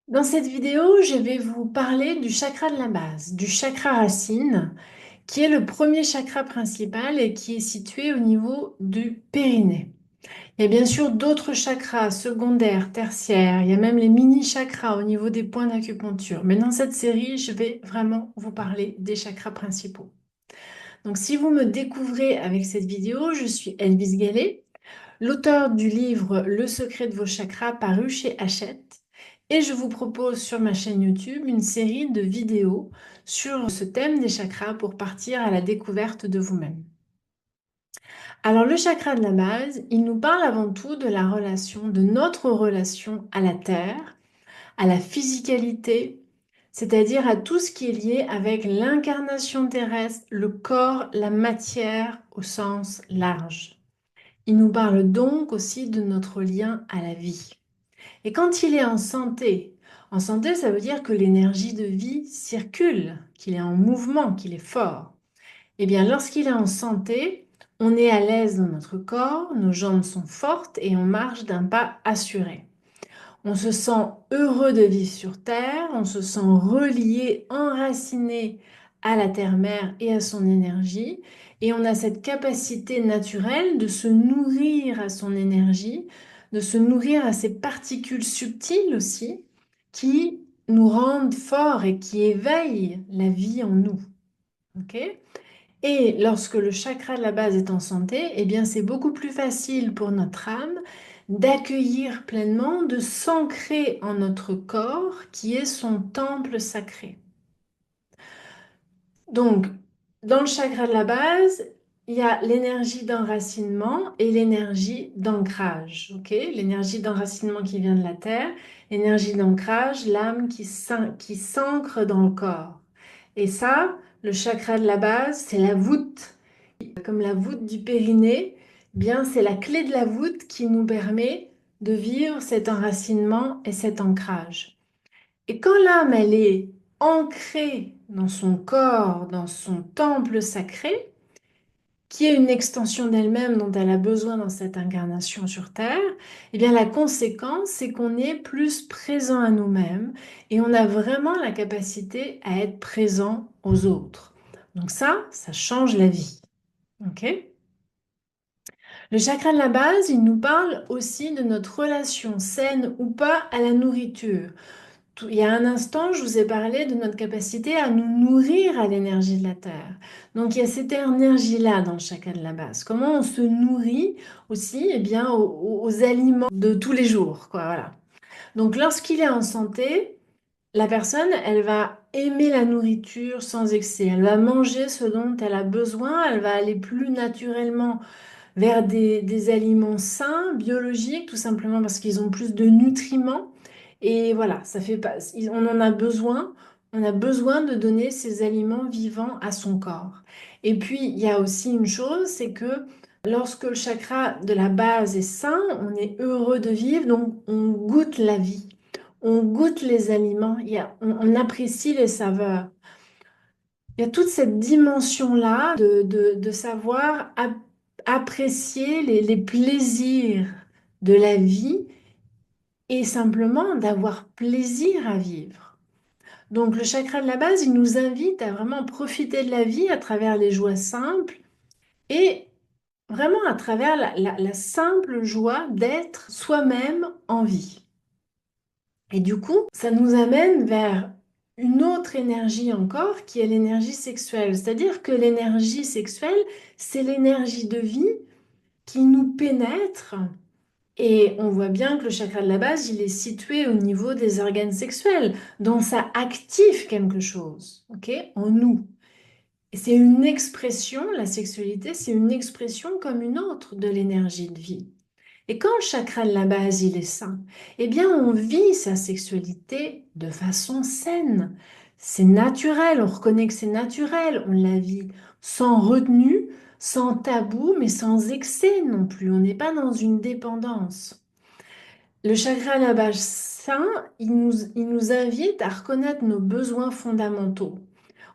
Dans cette vidéo, je vais vous parler du chakra de la base, du chakra racine, qui est le premier chakra principal et qui est situé au niveau du périnée. Il y a bien sûr d'autres chakras secondaires, tertiaires, il y a même les mini-chakras au niveau des points d'acupuncture. Mais dans cette série, je vais vraiment vous parler des chakras principaux. Donc si vous me découvrez avec cette vidéo, je suis Elvis Gallet, l'auteur du livre Le secret de vos chakras paru chez Hachette. Et je vous propose sur ma chaîne YouTube une série de vidéos sur ce thème des chakras pour partir à la découverte de vous-même. Alors le chakra de la base, il nous parle avant tout de la relation, de notre relation à la Terre, à la physicalité, c'est-à-dire à tout ce qui est lié avec l'incarnation terrestre, le corps, la matière au sens large. Il nous parle donc aussi de notre lien à la vie. Et quand il est en santé, ça veut dire que l'énergie de vie circule, qu'il est en mouvement, qu'il est fort. Eh bien, lorsqu'il est en santé, on est à l'aise dans notre corps, nos jambes sont fortes et on marche d'un pas assuré. On se sent heureux de vivre sur Terre, on se sent relié, enraciné à la Terre-Mère et à son énergie, et on a cette capacité naturelle de se nourrir à son énergie, de se nourrir à ces particules subtiles aussi, qui nous rendent forts et qui éveillent la vie en nous. Ok. Et lorsque le chakra de la base est en santé, eh bien c'est beaucoup plus facile pour notre âme d'accueillir pleinement, de s'ancrer en notre corps qui est son temple sacré. Donc, dans le chakra de la base, il y a l'énergie d'enracinement et l'énergie d'ancrage. Ok. L'énergie d'enracinement qui vient de la terre, l'énergie d'ancrage, l'âme qui s'ancre dans le corps. Et ça, le chakra de la base, c'est la voûte comme la voûte du périnée, eh bien c'est la clé de la voûte qui nous permet de vivre cet enracinement et cet ancrage. Et quand l'âme, elle est ancrée dans son corps, dans son temple sacré, qui est une extension d'elle-même dont elle a besoin dans cette incarnation sur Terre, eh bien la conséquence, c'est qu'on est plus présent à nous-mêmes et on a vraiment la capacité à être présent aux autres. Donc ça change la vie. Ok. Le chakra de la base, il nous parle aussi de notre relation saine ou pas à la nourriture. Il y a un instant, je vous ai parlé de notre capacité à nous nourrir à l'énergie de la Terre. Donc il y a cette énergie-là dans le chakra de la base. Comment on se nourrit aussi eh bien, aux aliments de tous les jours, quoi, voilà. Donc lorsqu'il est en santé, la personne, elle va aimer la nourriture sans excès. Elle va manger ce dont elle a besoin. Elle va aller plus naturellement vers des aliments sains, biologiques, tout simplement parce qu'ils ont plus de nutriments. Et voilà, ça fait pas, on en a besoin. On a besoin de donner ces aliments vivants à son corps. Et puis, il y a aussi une chose, c'est que lorsque le chakra de la base est sain, on est heureux de vivre, donc on goûte la vie. On goûte les aliments, on apprécie les saveurs. Il y a toute cette dimension-là de savoir apprécier les plaisirs de la vie et simplement d'avoir plaisir à vivre. Donc le chakra de la base, il nous invite à vraiment profiter de la vie à travers les joies simples et vraiment à travers la simple joie d'être soi-même en vie. Et du coup, ça nous amène vers une autre énergie encore qui est l'énergie sexuelle. C'est-à-dire que l'énergie sexuelle, c'est l'énergie de vie qui nous pénètre. Et on voit bien que le chakra de la base, il est situé au niveau des organes sexuels. Donc ça active quelque chose, ok, en nous. Et c'est une expression, la sexualité, c'est une expression comme une autre de l'énergie de vie. Et quand le chakra de la base, il est sain, eh bien, on vit sa sexualité de façon saine. C'est naturel, on reconnaît que c'est naturel, on la vit sans retenue, sans tabou, mais sans excès non plus. On n'est pas dans une dépendance. Le chakra de la base sain, il nous invite à reconnaître nos besoins fondamentaux.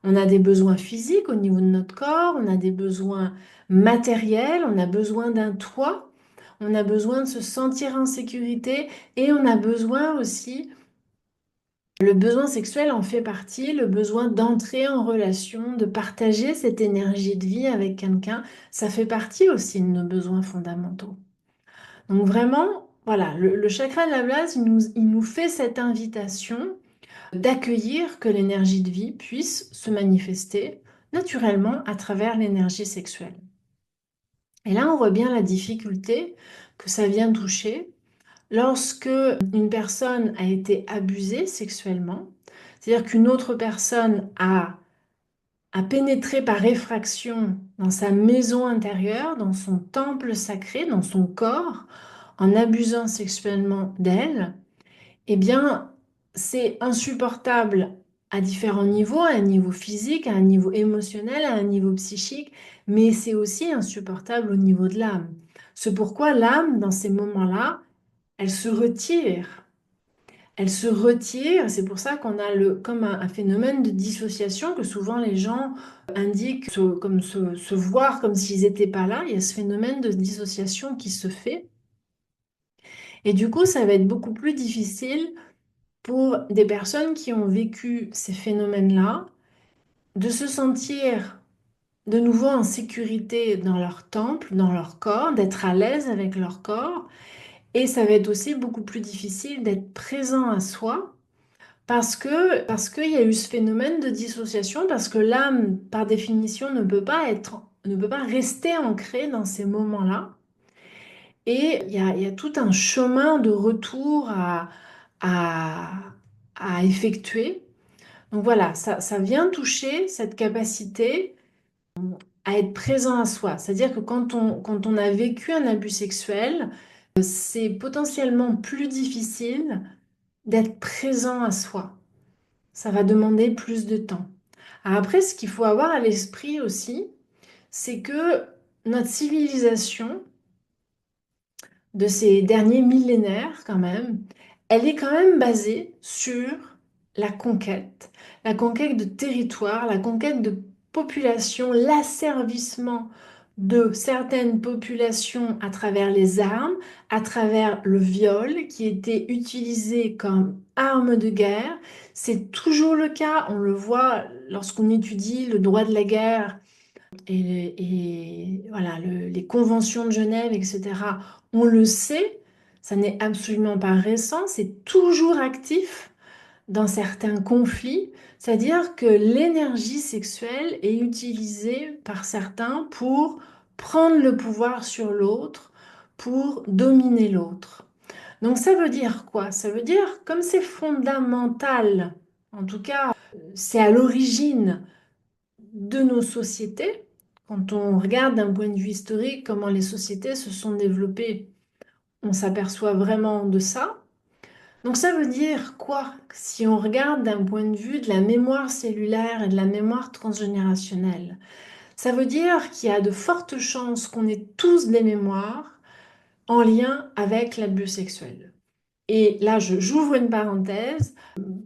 On a des besoins physiques au niveau de notre corps, on a des besoins matériels, on a besoin d'un toit, on a besoin de se sentir en sécurité et on a besoin aussi Le besoin sexuel en fait partie, le besoin d'entrer en relation, de partager cette énergie de vie avec quelqu'un, ça fait partie aussi de nos besoins fondamentaux. Donc vraiment, voilà, le chakra de la base, il nous fait cette invitation d'accueillir que l'énergie de vie puisse se manifester naturellement à travers l'énergie sexuelle. Et là, on voit bien la difficulté que ça vient toucher lorsque une personne a été abusée sexuellement, c'est-à-dire qu'une autre personne a pénétré par effraction dans sa maison intérieure, dans son temple sacré, dans son corps, en abusant sexuellement d'elle, eh bien, c'est insupportable à différents niveaux, à un niveau physique, à un niveau émotionnel, à un niveau psychique, mais c'est aussi insupportable au niveau de l'âme. C'est pourquoi l'âme, dans ces moments-là, elle se retire. Elle se retire, c'est pour ça qu'on a comme un phénomène de dissociation que souvent les gens indiquent comme se voir comme s'ils n'étaient pas là. Il y a ce phénomène de dissociation qui se fait. Et du coup, ça va être beaucoup plus difficile pour des personnes qui ont vécu ces phénomènes-là de se sentir de nouveau en sécurité dans leur temple, dans leur corps, d'être à l'aise avec leur corps. Et ça va être aussi beaucoup plus difficile d'être présent à soi parce qu'il y a eu ce phénomène de dissociation, parce que l'âme, par définition, ne peut pas rester ancrée dans ces moments-là. Et il y a tout un chemin de retour à, à effectuer. Donc voilà, ça vient toucher cette capacité à être présent à soi. C'est-à-dire que quand on a vécu un abus sexuel, c'est potentiellement plus difficile d'être présent à soi. Ça va demander plus de temps. Alors après, ce qu'il faut avoir à l'esprit aussi, c'est que notre civilisation de ces derniers millénaires, quand même, elle est quand même basée sur la conquête de territoire, la conquête de populations, l'asservissement de certaines populations à travers les armes, à travers le viol qui était utilisé comme arme de guerre. C'est toujours le cas, on le voit lorsqu'on étudie le droit de la guerre et voilà, les conventions de Genève, etc., on le sait, ça n'est absolument pas récent, c'est toujours actif dans certains conflits, c'est-à-dire que l'énergie sexuelle est utilisée par certains pour prendre le pouvoir sur l'autre, pour dominer l'autre. Donc ça veut dire quoi? Ça veut dire, comme c'est fondamental, en tout cas, c'est à l'origine de nos sociétés. Quand on regarde d'un point de vue historique comment les sociétés se sont développées, on s'aperçoit vraiment de ça. Donc ça veut dire quoi? Si on regarde d'un point de vue de la mémoire cellulaire et de la mémoire transgénérationnelle, ça veut dire qu'il y a de fortes chances qu'on ait tous des mémoires en lien avec l'abus sexuel. Et là, j'ouvre une parenthèse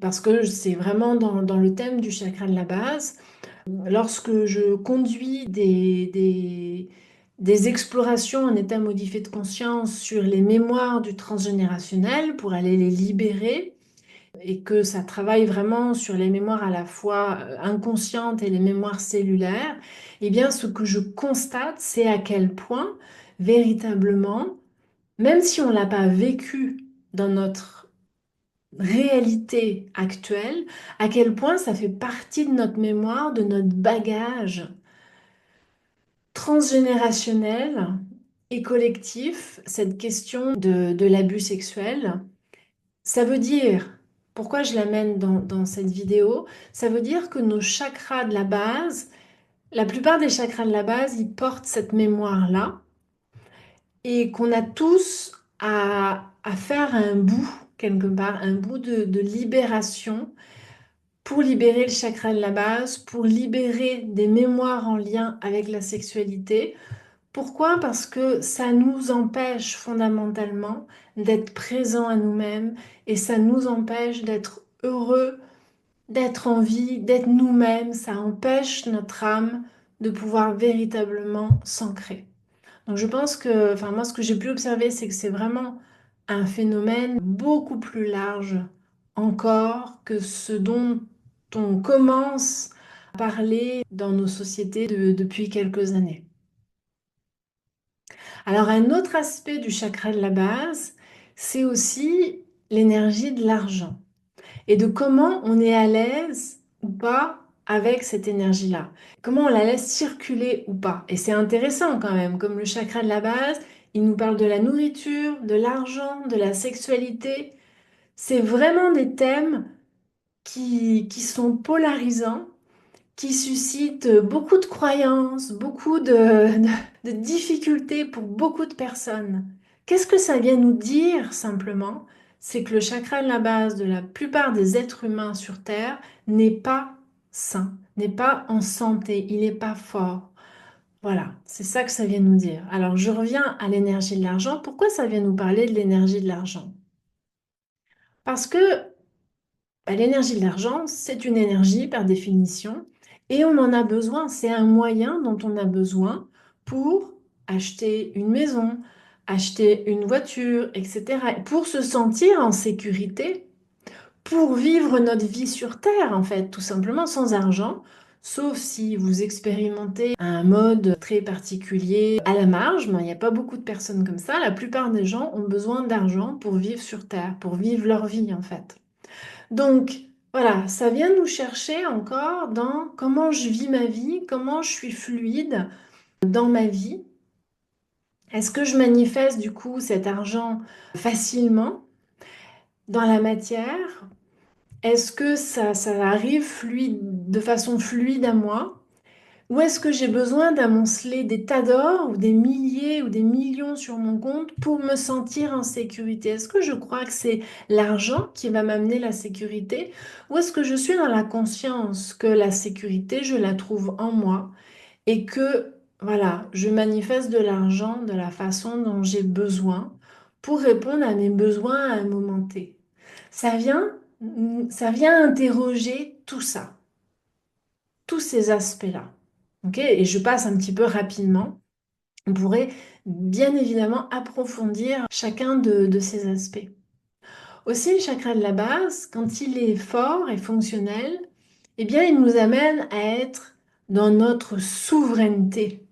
parce que c'est vraiment dans le thème du chakra de la base. Lorsque je conduis des explorations en état modifié de conscience sur les mémoires du transgénérationnel pour aller les libérer et que ça travaille vraiment sur les mémoires à la fois inconscientes et les mémoires cellulaires, eh bien ce que je constate, c'est à quel point véritablement, même si on ne l'a pas vécu dans notre réalité actuelle, à quel point ça fait partie de notre mémoire, de notre bagage transgénérationnel et collectif, cette question de l'abus sexuel. Ça veut dire, pourquoi je l'amène dans cette vidéo, ça veut dire que nos chakras de la base, la plupart des chakras de la base, ils portent cette mémoire-là et qu'on a tous à faire un bout, quelque part, un bout de libération pour libérer le chakra de la base, pour libérer des mémoires en lien avec la sexualité. Pourquoi? Parce que ça nous empêche fondamentalement d'être présents à nous-mêmes et ça nous empêche d'être heureux, d'être en vie, d'être nous-mêmes. Ça empêche notre âme de pouvoir véritablement s'ancrer. Donc je pense que, enfin moi ce que j'ai pu observer, c'est que c'est vraiment un phénomène beaucoup plus large encore que ce dont on commence à parler dans nos sociétés depuis quelques années. Alors un autre aspect du chakra de la base, c'est aussi l'énergie de l'argent et de comment on est à l'aise ou pas avec cette énergie-là. Comment on la laisse circuler ou pas. Et c'est intéressant quand même, comme le chakra de la base, il nous parle de la nourriture, de l'argent, de la sexualité. C'est vraiment des thèmes qui sont polarisants, qui suscitent beaucoup de croyances, beaucoup de difficultés pour beaucoup de personnes. Qu'est-ce que ça vient nous dire simplement? C'est que le chakra de la base de la plupart des êtres humains sur Terre n'est pas sain, n'est pas en santé, il n'est pas fort. Voilà, c'est ça que ça vient nous dire. Alors je reviens à l'énergie de l'argent. Pourquoi ça vient nous parler de l'énergie de l'argent? Parce que l'énergie de l'argent, c'est une énergie par définition et on en a besoin. C'est un moyen dont on a besoin pour acheter une maison, acheter une voiture, etc. Pour se sentir en sécurité, pour vivre notre vie sur Terre, en fait, tout simplement sans argent. Sauf si vous expérimentez un mode très particulier à la marge, mais il n'y a pas beaucoup de personnes comme ça. La plupart des gens ont besoin d'argent pour vivre sur Terre, pour vivre leur vie, en fait. Donc, voilà, ça vient nous chercher encore dans comment je vis ma vie, comment je suis fluide dans ma vie. Est-ce que je manifeste du coup cet argent facilement dans la matière? Est-ce que ça arrive de façon fluide à moi? Ou est-ce que j'ai besoin d'amonceler des tas d'or ou des milliers ou des millions sur mon compte pour me sentir en sécurité? Est-ce que je crois que c'est l'argent qui va m'amener la sécurité? Ou est-ce que je suis dans la conscience que la sécurité, je la trouve en moi et que, voilà, je manifeste de l'argent de la façon dont j'ai besoin pour répondre à mes besoins à un moment T? Ça vient, ça vient interroger tout ça, tous ces aspects-là. Ok. Et je passe un petit peu rapidement. On pourrait bien évidemment approfondir chacun de ces aspects. Aussi, le chakra de la base, quand il est fort et fonctionnel, eh bien, il nous amène à être dans notre souveraineté.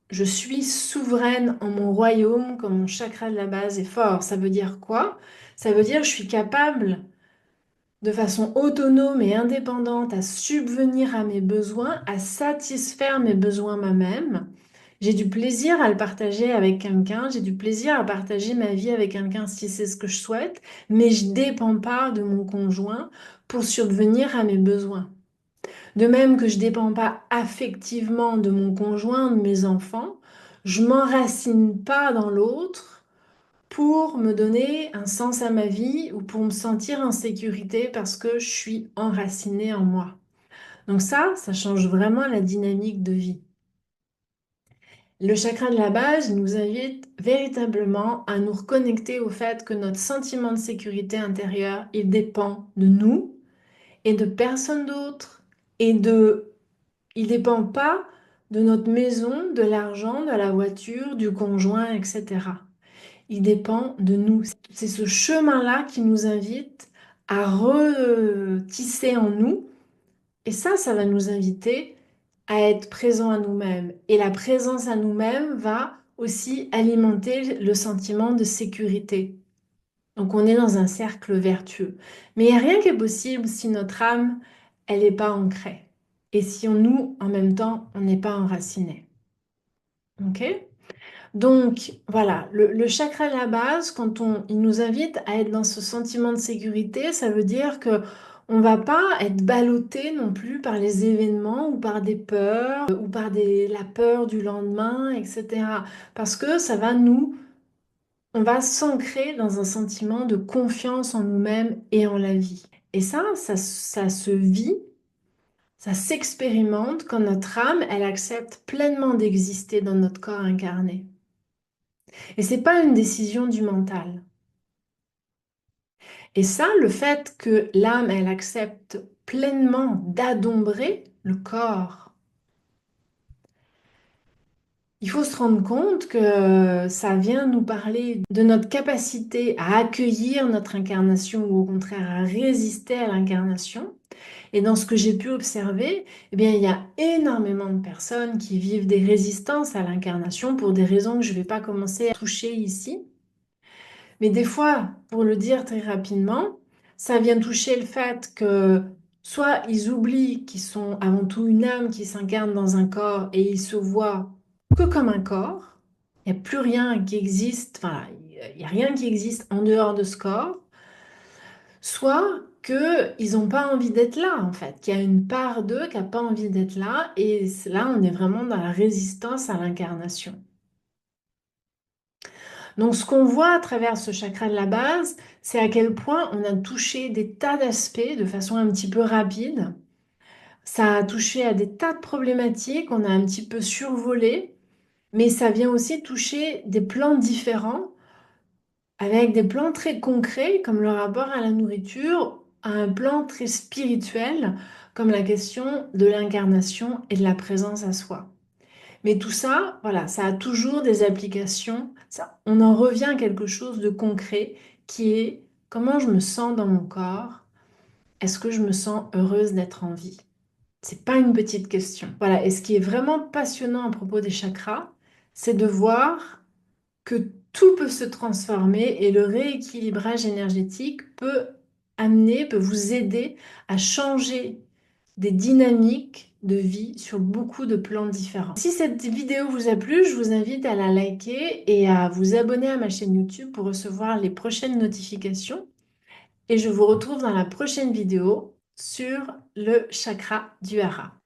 Je suis souveraine en mon royaume quand mon chakra de la base est fort. Ça veut dire quoi? Ça veut dire que je suis capable de façon autonome et indépendante à subvenir à mes besoins, à satisfaire mes besoins moi-même. J'ai du plaisir à le partager avec quelqu'un, j'ai du plaisir à partager ma vie avec quelqu'un si c'est ce que je souhaite, mais je ne dépends pas de mon conjoint pour subvenir à mes besoins. De même que je ne dépends pas affectivement de mon conjoint, de mes enfants, je m'enracine pas dans l'autre pour me donner un sens à ma vie ou pour me sentir en sécurité parce que je suis enracinée en moi. Donc ça change vraiment la dynamique de vie. Le chakra de la base nous invite véritablement à nous reconnecter au fait que notre sentiment de sécurité intérieure, il dépend de nous et de personne d'autre il dépend pas de notre maison, de l'argent, de la voiture, du conjoint, etc. Il dépend de nous. C'est ce chemin-là qui nous invite à retisser en nous. Et ça va nous inviter à être présents à nous-mêmes. Et la présence à nous-mêmes va aussi alimenter le sentiment de sécurité. Donc on est dans un cercle vertueux. Mais il n'y a rien qui est possible si notre âme, elle n'est pas ancrée. Et si nous, en même temps, on n'est pas enraciné. OK? Donc voilà, le chakra de la base, il nous invite à être dans ce sentiment de sécurité, ça veut dire que on va pas être ballotté non plus par les événements ou par des peurs ou par la peur du lendemain, etc. Parce que on va s'ancrer dans un sentiment de confiance en nous-mêmes et en la vie. Et ça se vit, ça s'expérimente quand notre âme, elle accepte pleinement d'exister dans notre corps incarné. Et c'est pas une décision du mental. Et ça, le fait que l'âme, elle accepte pleinement d'adombrer le corps, Il faut se rendre compte que ça vient nous parler de notre capacité à accueillir notre incarnation ou au contraire à résister à l'incarnation. Et dans ce que j'ai pu observer, eh bien, il y a énormément de personnes qui vivent des résistances à l'incarnation pour des raisons que je ne vais pas commencer à toucher ici. Mais des fois, pour le dire très rapidement, ça vient toucher le fait que soit ils oublient qu'ils sont avant tout une âme qui s'incarne dans un corps et ils se voient que comme un corps. Il n'y a plus rien qui existe, enfin, il n'y a rien qui existe en dehors de ce corps. Soit qu'ils n'ont pas envie d'être là, en fait, qu'il y a une part d'eux qui n'a pas envie d'être là. Et là, on est vraiment dans la résistance à l'incarnation. Donc, ce qu'on voit à travers ce chakra de la base, c'est à quel point on a touché des tas d'aspects de façon un petit peu rapide. Ça a touché à des tas de problématiques, on a un petit peu survolé, mais ça vient aussi toucher des plans différents, avec des plans très concrets, comme le rapport à la nourriture, à un plan très spirituel, comme la question de l'incarnation et de la présence à soi. Mais tout ça, voilà, ça a toujours des applications. Ça, on en revient à quelque chose de concret qui est comment je me sens dans mon corps. Est-ce que je me sens heureuse d'être en vie? C'est pas une petite question. Voilà. Et ce qui est vraiment passionnant à propos des chakras, c'est de voir que tout peut se transformer et le rééquilibrage énergétique peut vous aider à changer des dynamiques de vie sur beaucoup de plans différents. Si cette vidéo vous a plu, je vous invite à la liker et à vous abonner à ma chaîne YouTube pour recevoir les prochaines notifications. Et je vous retrouve dans la prochaine vidéo sur le chakra du hara.